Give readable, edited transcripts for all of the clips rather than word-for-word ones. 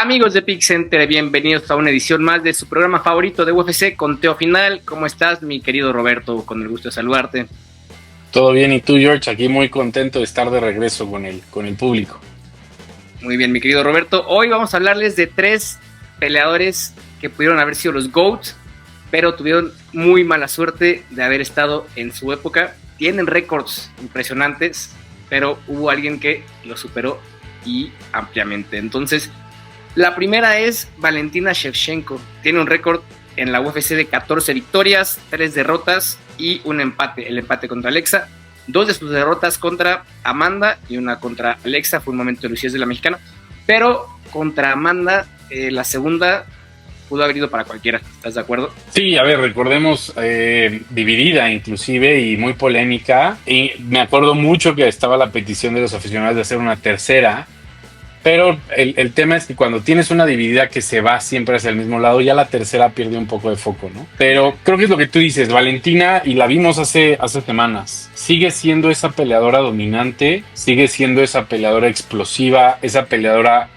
Amigos de Pick Center, bienvenidos a una edición más de su programa favorito de UFC, Conteo Final. ¿Cómo estás, mi querido Roberto? Con el gusto de saludarte. Todo bien, ¿y tú, George? Aquí muy contento de estar de regreso con el público. Muy bien, mi querido Roberto. Hoy vamos a hablarles de 3 peleadores que pudieron haber sido los GOATs, pero tuvieron muy mala suerte de haber estado en su época. Tienen récords impresionantes, pero hubo alguien que lo superó y ampliamente. Entonces, la primera es Valentina Shevchenko. Tiene un récord en la UFC de 14 victorias, 3 derrotas y un empate. El empate contra Alexa. 2 de sus derrotas contra Amanda y una contra Alexa. Fue un momento de lucidez de la mexicana. Pero contra Amanda, la segunda pudo haber ido para cualquiera. ¿Estás de acuerdo? Sí, a ver, recordemos, dividida inclusive y muy polémica. Y me acuerdo mucho que estaba la petición de los aficionados de hacer una tercera. Pero el tema es que cuando tienes una dividida que se va siempre hacia el mismo lado, ya la tercera pierde un poco de foco, ¿no? Pero creo que es lo que tú dices, Valentina, y la vimos hace semanas, sigue siendo esa peleadora dominante, sigue siendo esa peleadora explosiva, esa peleadora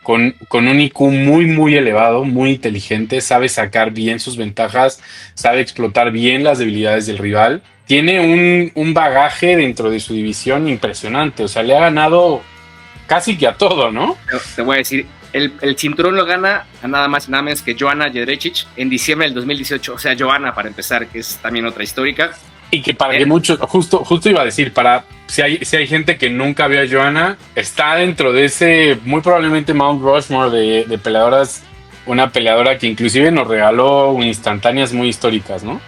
con un IQ muy, muy elevado, muy inteligente, sabe sacar bien sus ventajas, sabe explotar bien las debilidades del rival. Tiene un bagaje dentro de su división impresionante, o sea, le ha ganado casi que a todo, ¿no? Te voy a decir, el cinturón lo gana a nada más y nada menos que Joanna Jędrzejczyk en diciembre del 2018. O sea, Joanna, para empezar, que es también otra histórica. Y que para que muchos, justo iba a decir, para si hay gente que nunca vio a Joanna, está dentro de ese, muy probablemente Mount Rushmore de peleadoras, una peleadora que inclusive nos regaló instantáneas muy históricas, ¿no?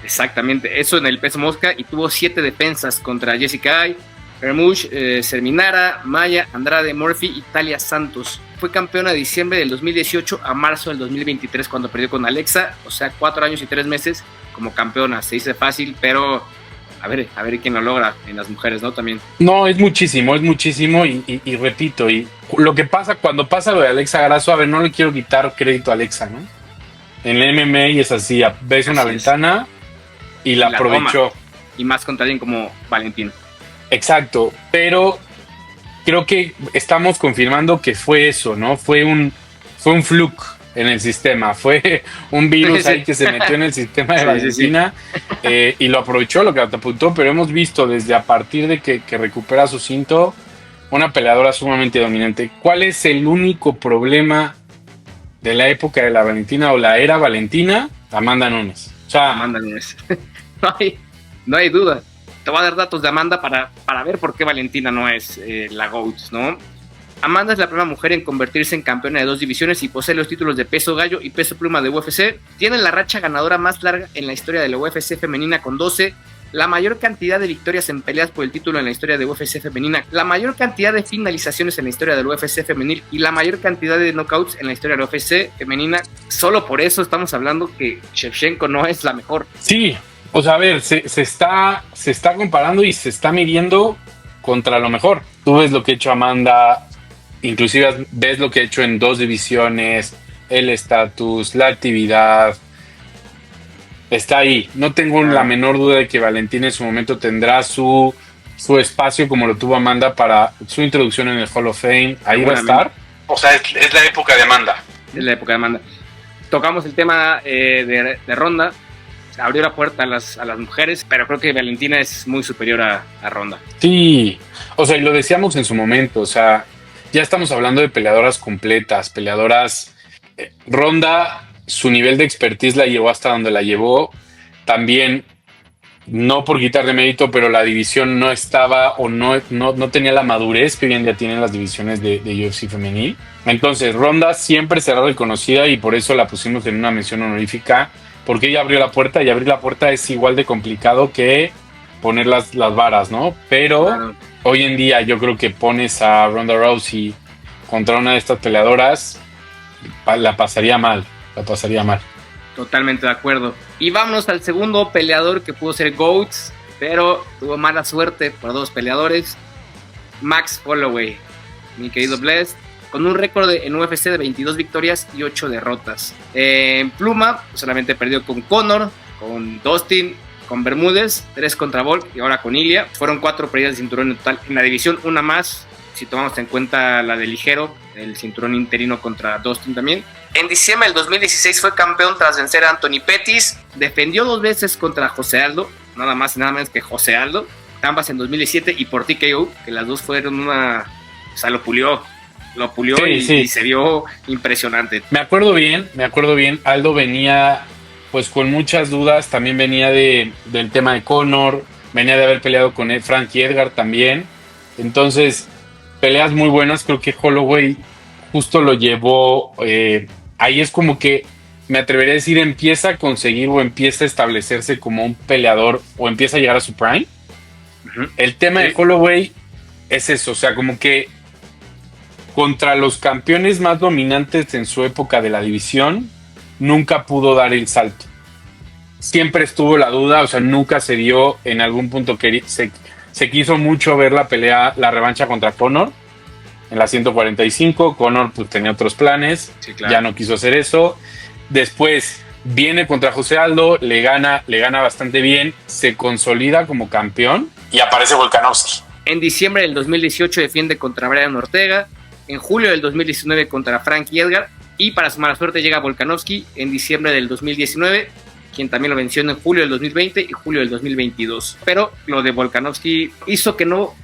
Exactamente, eso en el peso mosca, y tuvo 7 defensas contra Jessica Eye, Hermush, Serminara, Maya, Andrade, Murphy y Talia Santos. Fue campeona de diciembre del 2018 a marzo del 2023 cuando perdió con Alexa. O sea, 4 años y 3 meses como campeona. Se dice fácil, pero a ver quién lo logra en las mujeres, ¿no? También. No, es muchísimo y repito, y lo que pasa cuando pasa lo de Alexa Grasso, a ver, no le quiero quitar crédito a Alexa, ¿no? En el MMA es así, ves una ventana y la aprovechó. Toma. Y más contra alguien como Valentina. Exacto, pero creo que estamos confirmando que fue eso, ¿no? Fue un fluke en el sistema, fue un virus ahí que se metió en el sistema de Valentina. Y lo aprovechó, lo catapultó, pero hemos visto desde a partir de que recupera su cinto, una peleadora sumamente dominante. ¿Cuál es el único problema de la época de la Valentina o la era Valentina? Amanda Nunes. O sea, Amanda Nunes. No hay duda. Te voy a dar datos de Amanda para ver por qué Valentina no es la GOAT, ¿no? Amanda es la primera mujer en convertirse en campeona de 2 divisiones y posee los títulos de peso gallo y peso pluma de UFC. Tiene la racha ganadora más larga en la historia de la UFC femenina con 12, la mayor cantidad de victorias en peleas por el título en la historia de UFC femenina, la mayor cantidad de finalizaciones en la historia del UFC femenil y la mayor cantidad de knockouts en la historia de la UFC femenina. Solo por eso estamos hablando que Shevchenko no es la mejor. Sí. O sea, a ver, se está comparando y se está midiendo contra lo mejor. Tú ves lo que ha hecho Amanda, inclusive ves lo que ha hecho en 2 divisiones, el estatus, la actividad. Está ahí. No tengo la menor duda de que Valentina en su momento tendrá su espacio como lo tuvo Amanda para su introducción en el Hall of Fame. Ahí va a estar. O sea, es la época de Amanda. Es la época de Amanda. Tocamos el tema de Ronda. Abrió la puerta a las mujeres, pero creo que Valentina es muy superior a Ronda. Sí, o sea, y lo decíamos en su momento, o sea, ya estamos hablando de peleadoras completas, peleadoras. Ronda, su nivel de expertise la llevó hasta donde la llevó. También, no por quitarle mérito, pero la división no estaba o no tenía la madurez que hoy en día tienen las divisiones de UFC femenil. Entonces, Ronda siempre será reconocida y por eso la pusimos en una mención honorífica, porque ella abrió la puerta y abrir la puerta es igual de complicado que poner las varas, ¿no? Pero claro, hoy en día yo creo que pones a Ronda Rousey contra una de estas peleadoras, la pasaría mal. Totalmente de acuerdo. Y vámonos al segundo peleador que pudo ser GOAT, pero tuvo mala suerte por 2 peleadores. Max Holloway, mi querido Bless, con un récord en UFC de 22 victorias y 8 derrotas. En pluma, solamente perdió con Conor, con Dustin, con Bermúdez, 3 contra Volk y ahora con Ilia. Fueron 4 pérdidas de cinturón en total en la división, una más si tomamos en cuenta la de ligero, el cinturón interino contra Dustin también. En diciembre del 2016 fue campeón tras vencer a Anthony Pettis, defendió 2 veces contra José Aldo, nada más y nada menos que José Aldo, ambas en 2017 y por TKO, que las dos fueron una... O sea, lo pulió y se vio impresionante. Me acuerdo bien, Aldo venía pues con muchas dudas, también venía del tema de Conor, venía de haber peleado con Frankie Edgar también, entonces peleas muy buenas, creo que Holloway justo lo llevó, ahí es como que me atrevería a decir empieza a conseguir o empieza a establecerse como un peleador o empieza a llegar a su prime. Uh-huh. El tema de Holloway es eso, o sea, como que contra los campeones más dominantes en su época de la división, nunca pudo dar el salto. Siempre estuvo la duda, o sea, nunca se dio en algún punto que se quiso mucho ver la pelea, la revancha contra Conor en la 145. Conor pues tenía otros planes, sí, claro. Ya no quiso hacer eso. Después viene contra José Aldo, le gana bastante bien, se consolida como campeón y aparece Volkanovski. En diciembre del 2018 defiende contra Brian Ortega. En julio del 2019 contra Frankie Edgar. Y para su mala suerte llega Volkanovski en diciembre del 2019, quien también lo venció en julio del 2020 y julio del 2022. Pero lo de Volkanovski hizo que no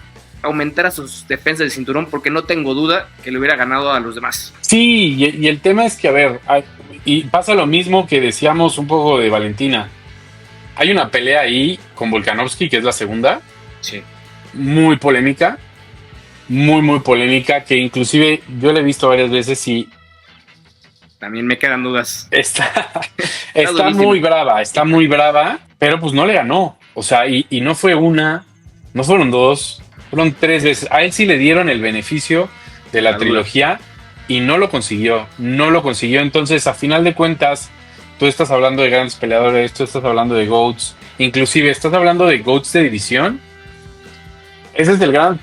aumentara sus defensas de cinturón, porque no tengo duda que le hubiera ganado a los demás. Sí, y el tema es que, a ver, y pasa lo mismo que decíamos un poco de Valentina. Hay una pelea ahí con Volkanovski, que es la segunda. Sí. Muy polémica. Muy polémica, que inclusive yo la he visto varias veces y también me quedan dudas. Está muy brava, pero pues no le ganó. O sea, y no fue una, no fueron 2, fueron 3 veces. A él sí le dieron el beneficio de la trilogía y no lo consiguió. Entonces, a final de cuentas, tú estás hablando de grandes peleadores, tú estás hablando de GOATs, inclusive estás hablando de GOATs de división. Ese es el gran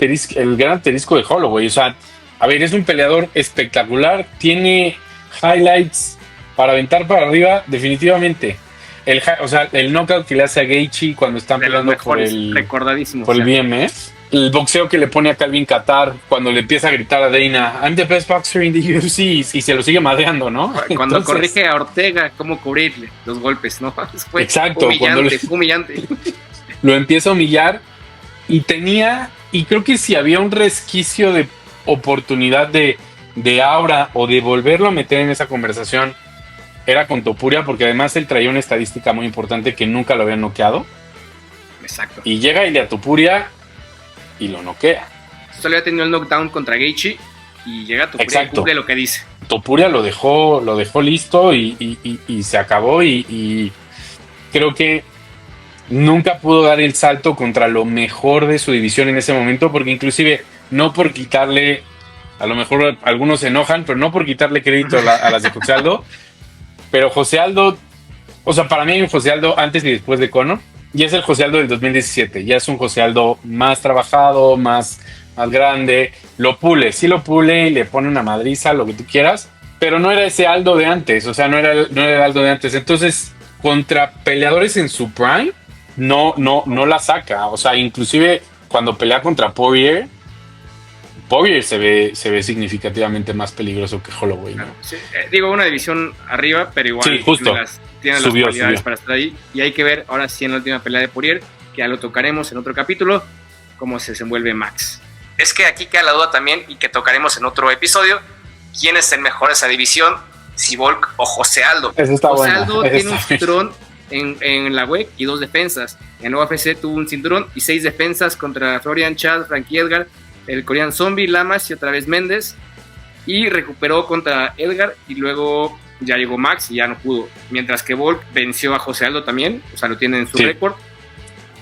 asterisco de Holloway. O sea, a ver, es un peleador espectacular. Tiene highlights para aventar para arriba, definitivamente. El knockout que le hace a Gaethje cuando están peleando por el BMF. El boxeo que le pone a Calvin Kattar cuando le empieza a gritar a Dana, I'm the best boxer in the UFC, y se lo sigue madreando, ¿no? Cuando entonces, corrige a Ortega cómo cubrirle los golpes, ¿no? Fue exacto. Humillante. Lo empieza a humillar. Y creo que si había un resquicio de oportunidad de aura o de volverlo a meter en esa conversación, era con Topuria, porque además él traía una estadística muy importante que nunca lo habían noqueado. Exacto. Y llega a Topuria y lo noquea. Solo había tenido el knockdown contra Gaethje y llega Topuria y cumple lo que dice. Topuria lo dejó listo y se acabó y creo que nunca pudo dar el salto contra lo mejor de su división en ese momento, porque inclusive no por quitarle, a lo mejor algunos se enojan, pero no por quitarle crédito a las de José Aldo, pero José Aldo, o sea, para mí hay un José Aldo antes y después de Conor, y es el José Aldo del 2017, ya es un José Aldo más trabajado, más grande, lo pule y le pone una madriza, lo que tú quieras, pero no era ese Aldo de antes, o sea, no era el Aldo de antes. Entonces, contra peleadores en su prime, no la saca. O sea, inclusive cuando pelea contra Poirier se ve significativamente más peligroso que Holloway, ¿no? Sí, digo, una división arriba, pero igual sí, justo. tiene las cualidades para estar ahí. Y hay que ver ahora sí en la última pelea de Poirier, que ya lo tocaremos en otro capítulo, cómo se desenvuelve Max. Es que aquí queda la duda también, y que tocaremos en otro episodio, quién es el mejor de esa división, si Volk o José Aldo. Eso está José bueno. Aldo tiene un cinturón en la WEC y 2 defensas. En la UFC tuvo un cinturón y 6 defensas contra Florian Chad, Frankie Edgar, el Korean Zombie, Lamas y otra vez Méndez. Y recuperó contra Edgar y luego ya llegó Max y ya no pudo. Mientras que Volk venció a José Aldo también, o sea, lo tiene en su récord.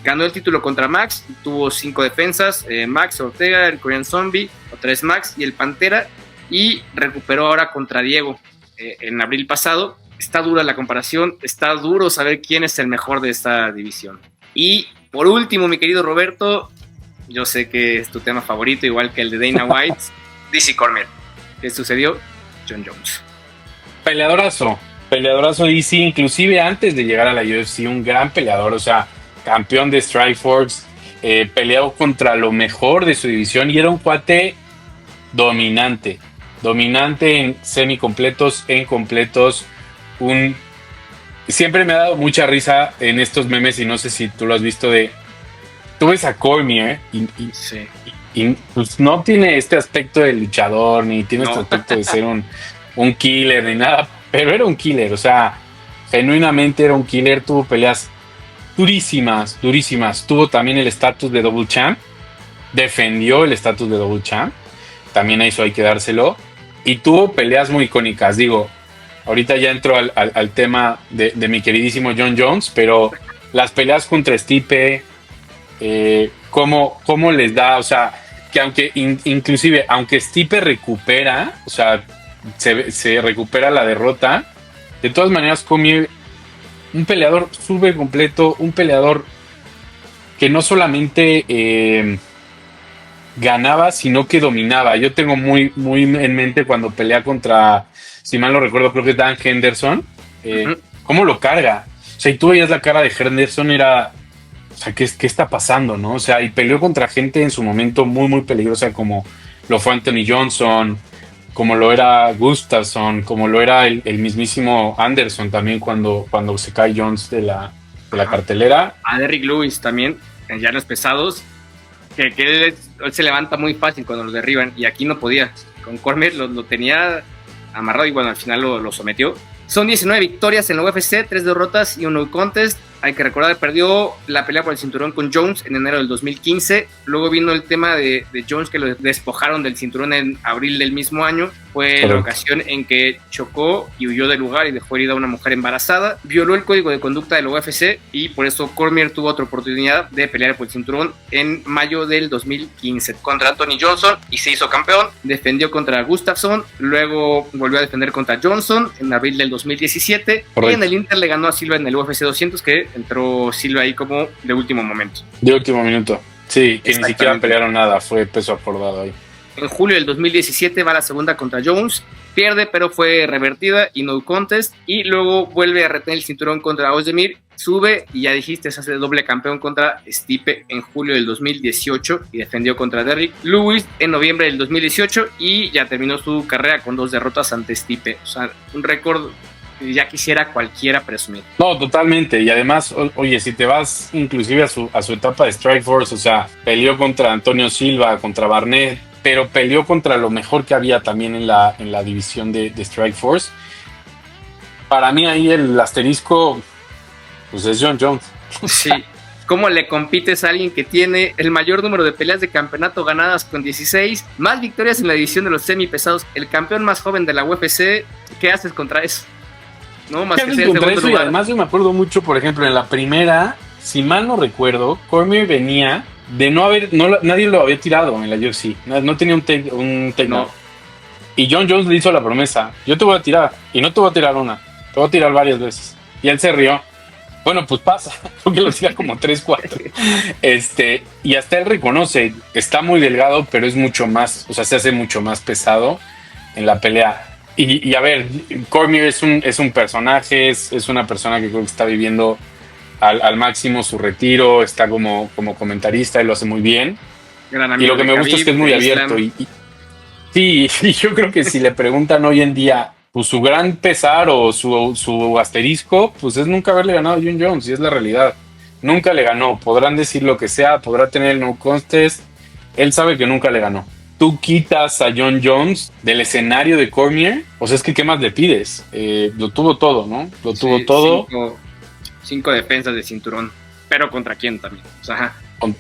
Ganó el título contra Max, tuvo 5 defensas, Max, Ortega, el Korean Zombie, otra vez Max y el Pantera. Y recuperó ahora contra Diego en abril pasado. Está dura la comparación, está duro saber quién es el mejor de esta división. Y por último, mi querido Roberto, yo sé que es tu tema favorito, igual que el de Dana White, DC Cormier. ¿Qué sucedió? Jon Jones. Peleadorazo DC, inclusive antes de llegar a la UFC, un gran peleador, o sea, campeón de Strikeforce, peleó contra lo mejor de su división y era un cuate dominante en semicompletos, en completos, siempre me ha dado mucha risa en estos memes, y no sé si tú lo has visto, tú ves a Cormier Sí. y pues no tiene este aspecto de luchador, ni tiene este aspecto de ser un killer, ni nada, pero era un killer, o sea, genuinamente era un killer. Tuvo peleas durísimas, tuvo también el estatus de Double Champ, defendió el estatus de Double Champ, también a eso hay que dárselo, y tuvo peleas muy icónicas. Digo, ahorita ya entro al tema de mi queridísimo Jon Jones, pero las peleas contra Stipe, cómo les da, o sea, que aunque inclusive, aunque Stipe recupera, o sea, se recupera la derrota, de todas maneras Cormier, un peleador súper completo, un peleador que no solamente ganaba, sino que dominaba. Yo tengo muy, muy en mente cuando pelea contra, si mal no recuerdo, creo que es Dan Henderson, cómo lo carga. O sea, y tú veías la cara de Henderson, era, o sea, ¿qué está pasando, no? O sea, y peleó contra gente en su momento muy, muy peligrosa, como lo fue Anthony Johnson, como lo era Gustafsson, como lo era el mismísimo Anderson también cuando se cae Jones de la cartelera. A Derrick Lewis también, ya en los pesados, que él se levanta muy fácil cuando lo derriban, y aquí no podía. Con Cormier lo tenía amarrado, y bueno, al final lo sometió. Son 19 victorias en la UFC, 3 derrotas y un no contest. Hay que recordar, perdió la pelea por el cinturón con Jones en enero del 2015. Luego vino el tema de Jones, que lo despojaron del cinturón en abril del mismo año. Fue la ocasión en que chocó y huyó del lugar y dejó herida a una mujer embarazada. Violó el código de conducta de la UFC, y por eso Cormier tuvo otra oportunidad de pelear por el cinturón en mayo del 2015 contra Anthony Johnson, y se hizo campeón. Defendió contra Gustafsson, luego volvió a defender contra Johnson en abril del 2017. Correcto. Y en el Inter le ganó a Silva en el UFC 200, que entró Silva ahí como de último momento. De último minuto, sí, que ni siquiera pelearon nada, fue peso acordado ahí. En julio del 2017 va la segunda contra Jones, pierde, pero fue revertida y no contest, y luego vuelve a retener el cinturón contra Ozdemir, sube, y ya dijiste, se hace doble campeón contra Stipe en julio del 2018, y defendió contra Derrick Lewis en noviembre del 2018, y ya terminó su carrera con 2 derrotas ante Stipe. O sea, un récord que ya quisiera cualquiera presumir. No, totalmente, y además, oye, si te vas inclusive a su etapa de Strikeforce, o sea, peleó contra Antonio Silva, contra Barnett, pero peleó contra lo mejor que había también en la división de Strikeforce. Para mí ahí el asterisco, pues es Jon Jones. Sí. ¿Cómo le compites a alguien que tiene el mayor número de peleas de campeonato ganadas con 16, más victorias en la división de los semipesados, el campeón más joven de la UFC? ¿Qué haces contra eso? No, más que ser contra eso, y además yo me acuerdo mucho, por ejemplo, en la primera, si mal no recuerdo, Cormier venía de nadie lo había tirado en la UFC, no tenía un take no. Y Jon Jones le hizo la promesa: yo te voy a tirar, y no te voy a tirar una, te voy a tirar varias veces. Y él se rió. Bueno, pues pasa, porque lo tira como 3, 4. Y hasta él reconoce, está muy delgado, pero es mucho más, o sea, se hace mucho más pesado en la pelea. Y a ver, Cormier es un personaje, es una persona que creo que está viviendo al máximo su retiro, está como comentarista y lo hace muy bien. Gran y lo que me gusta es que es muy abierto. Sí, y yo creo que si le preguntan hoy en día, pues su gran pesar o su asterisco, pues es nunca haberle ganado a Jon Jones, y es la realidad. Nunca le ganó, podrán decir lo que sea, podrá tener el no contest, él sabe que nunca le ganó. Tú quitas a Jon Jones del escenario de Cormier, o sea, es que ¿qué más le pides? Lo tuvo todo, ¿no? Lo tuvo todo. 5 defensas de cinturón, pero ¿contra quién también? O sea,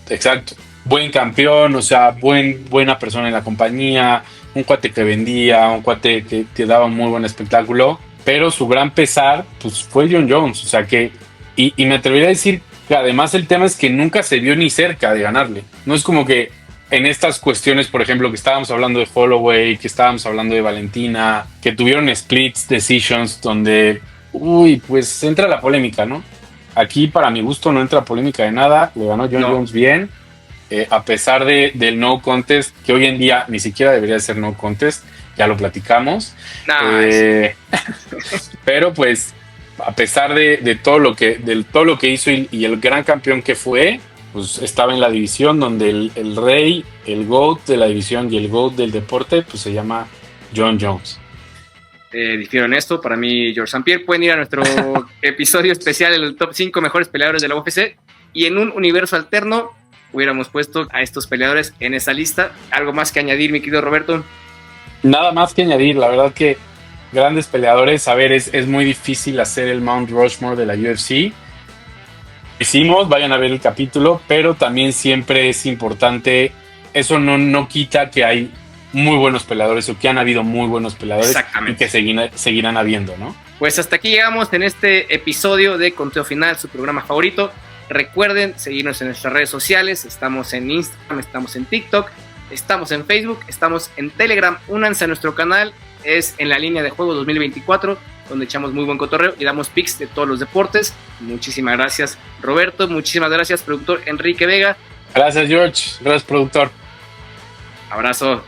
exacto. Buen campeón, o sea, buena persona en la compañía, un cuate que vendía, un cuate que te daba un muy buen espectáculo, pero su gran pesar, pues fue Jon Jones, o sea que, y me atrevería a decir que además el tema es que nunca se vio ni cerca de ganarle. No es como que en estas cuestiones, por ejemplo, que estábamos hablando de Holloway, que estábamos hablando de Valentina, que tuvieron splits decisions donde, pues entra la polémica, ¿no? Aquí, para mi gusto, no entra polémica de nada. Le ganó Jon Jones bien, a pesar del no contest, que hoy en día ni siquiera debería ser no contest, ya lo platicamos. Pero pues, a pesar de todo lo que hizo y el gran campeón que fue, pues estaba en la división donde el rey, el GOAT de la división y el GOAT del deporte, pues se llama Jon Jones. Difiero en esto, para mí George St. Pierre. Pueden ir a nuestro episodio especial, el top 5 mejores peleadores de la UFC, y en un universo alterno hubiéramos puesto a estos peleadores en esa lista. ¿Algo más que añadir, mi querido Roberto? Nada más que añadir, la verdad que grandes peleadores. A ver, es muy difícil hacer el Mount Rushmore de la UFC. Hicimos, vayan a ver el capítulo, pero también siempre es importante, eso no quita que hay muy buenos peleadores o que han habido muy buenos peleadores y que seguirán habiendo, ¿no? Pues hasta aquí llegamos en este episodio de Conteo Final, su programa favorito. Recuerden seguirnos en nuestras redes sociales, estamos en Instagram, estamos en TikTok, estamos en Facebook, estamos en Telegram. Únanse a nuestro canal, es en la línea de juego 2024, donde echamos muy buen cotorreo y damos picks de todos los deportes. Muchísimas gracias, Roberto, muchísimas gracias, productor Enrique Vega. Gracias, George, gracias, productor. Abrazo.